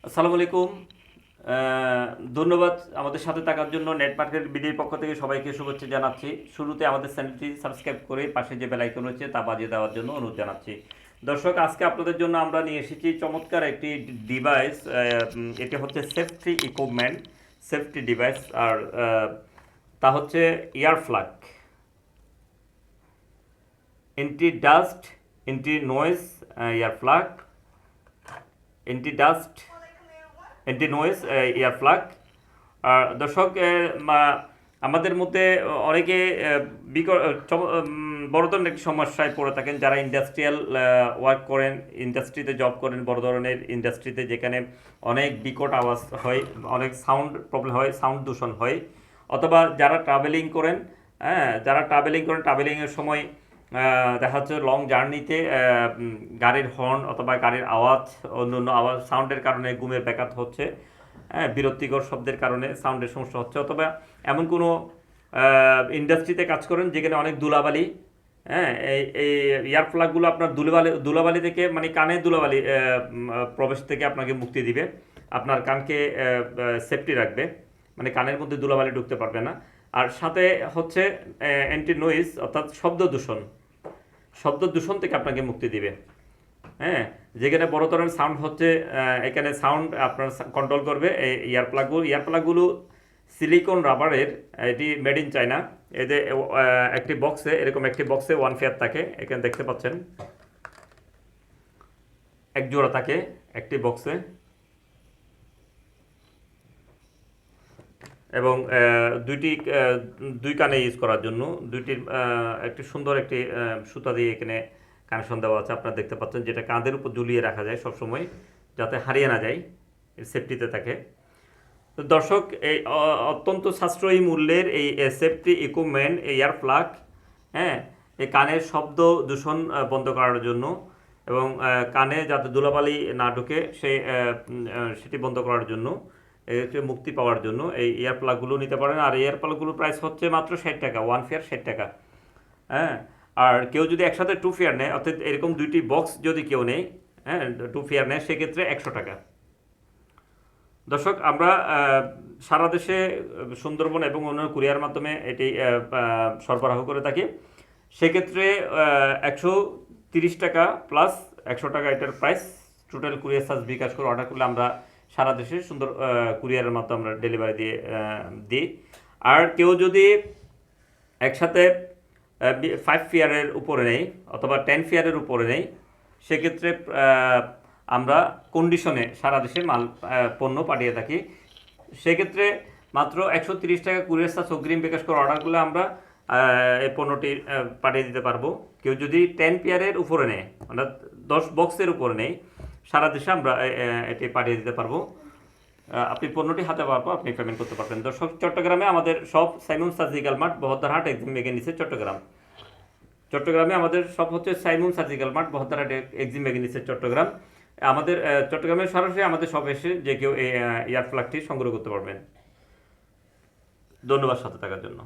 আসসালামু আলাইকুম। ধন্যবাদ আমাদের সাথে থাকার জন্য। নেট মার্কেট বিডির পক্ষ থেকে সবাইকে শুভেচ্ছা জানাচ্ছি। শুরুতে আমাদের চ্যানেলটি সাবস্ক্রাইব করে পাশে যে বেল আইকন রয়েছে তা বাজিয়ে দেওয়ার জন্য অনুরোধ জানাচ্ছি। দর্শক, আজকে আপনাদের জন্য আমরা নিয়ে এসেছি চমৎকার একটি ডিভাইস। এটি হচ্ছে সেফটি ডিভাইস, আর তা হচ্ছে ear plug, anti dust, anti noise ear plug, anti dust, anti noise ear plug. আর দর্শক, আমাদের মধ্যে অনেকে বড় ধরনের একটি সমস্যায় পড়ে থাকেন, যারা ইন্ডাস্ট্রিয়াল ওয়ার্ক করেন, ইন্ডাস্ট্রিতে জব করেন, বড় ধরনের ইন্ডাস্ট্রিতে, যেখানে অনেক বিকট আওয়াজ হয়, অনেক সাউন্ড প্রবলেম হয়, সাউন্ড দূষণ হয়। অথবা যারা ট্রাভেলিং করেন, হ্যাঁ, যারা ট্রাভেলিংয়ের সময় দেখা যাচ্ছে লং জার্নিতে গাড়ির হর্ন অথবা গাড়ির আওয়াজ, অন্য আওয়াজ, সাউন্ডের কারণে ঘুমের ব্যাঘাত হচ্ছে, হ্যাঁ, বিরক্তিকর শব্দের কারণে সাউন্ডের সমস্যা হচ্ছে। অথবা এমন কোনো ইন্ডাস্ট্রিতে কাজ করেন যেখানে অনেক ধুলাবালি, হ্যাঁ, এই ইয়ার প্লাগগুলো আপনার ধুলাবালি থেকে, মানে কানে ধুলাবালি প্রবেশ থেকে আপনাকে মুক্তি দিবে, আপনার কানকে সেফটি রাখবে, মানে কানের মধ্যে ধুলাবালি ঢুকতে পারবে না। আর সাথে হচ্ছে অ্যান্টি নয়েজ, অর্থাৎ শব্দ দূষণ থেকে আপনাকে মুক্তি দিবে। হ্যাঁ, যেখানে বড় ধরনের সাউন্ড হচ্ছে, এখানে সাউন্ড আপনার কন্ট্রোল করবে এই ইয়ারপ্লাগগুলো সিলিকন রাবারের, এটি মেড ইন চায়না। এতে একটি বক্সে, এরকম একটি বক্সে 1 পেয়ার থাকে, এখানে দেখতে পাচ্ছেন এক জোড়া থাকে একটি বক্সে। এবং দুই কানে ইউজ করার জন্য দুইটির একটি সুন্দর একটি সুতা দিয়ে এখানে কানেকশন দেওয়া আছে, আপনারা দেখতে পাচ্ছেন, যেটা কাঁধের উপর ঝুলিয়ে রাখা যায় সবসময়, যাতে হারিয়ে না যায়, সেফটিতে থাকে। তো দর্শক, এই অত্যন্ত সাশ্রয়ী মূল্যের এই সেফটি ইকুইপমেন্ট, এই ইয়ার প্লাগ, হ্যাঁ, এই কানের শব্দ দূষণ বন্ধ করার জন্য এবং কানে যাতে ধুলাবালি না ঢুকে সেটি বন্ধ করার জন্য, মুক্তি পাওয়ার জন্য এই ইয়ার প্লাগগুলো নিতে পারেন। আর ইয়ার প্লাগগুলোর প্রাইস হচ্ছে মাত্র 60 টাকা, 1 পেয়ার 60 টাকা। হ্যাঁ, আর কেউ যদি একসাথে 2 পেয়ার নেয়, অর্থাৎ এরকম দুইটি বক্স যদি কেউ নেয়, হ্যাঁ, 2 পেয়ার নেয়, সেক্ষেত্রে 100 টাকা। দর্শক, আমরা সারা দেশে সুন্দরবন এবং অন্যান্য কুরিয়ার মাধ্যমে এটি সরবরাহ করে থাকি। সেক্ষেত্রে 130 টাকা প্লাস 100 টাকা এটার প্রাইস। টোটাল কুরিয়ার চার্জ বিকাশ করে অর্ডার করলে আমরা সারা দেশে সুন্দর কুরিয়ারের মাধ্যমে আমরা ডেলিভারি দিই। আর কেউ যদি একসাথে 5 পেয়ারের উপরে নেই অথবা 10 পেয়ারের উপরে নেই, সেক্ষেত্রে আমরা কন্ডিশনে সারা দেশে পণ্য পাঠিয়ে থাকি। সেক্ষেত্রে মাত্র 130 টাকা কুরিয়ার চার্জ অগ্রিম বিকাশ করে অর্ডার করলে আমরা এই পণ্যটি পাঠিয়ে দিতে পারবো। কেউ যদি 10 পেয়ারের উপরে নেয়, অর্থাৎ 10 বক্সের উপরে নেই, সারা দেশে আমরা এটি পাঠিয়ে দিতে পারবো। আপনি পণ্যটি হাতে পাওয়ার পর আপনি পেমেন্ট করতে পারবেন। দর্শক, চট্টগ্রামে আমাদের সব Simon surgical mart, Bahaddarhat Exim মেগানিসে চট্টগ্রামে আমাদের সব হচ্ছে Simon surgical mart, Bahaddarhat Exim মেগানিসে চট্টগ্রাম। আমাদের চট্টগ্রামে সরাসরি আমাদের সব এসে যে কেউ এই ইয়ার প্লাগটি সংগ্রহ করতে পারবেন। ধন্যবাদ সাথে থাকার জন্য।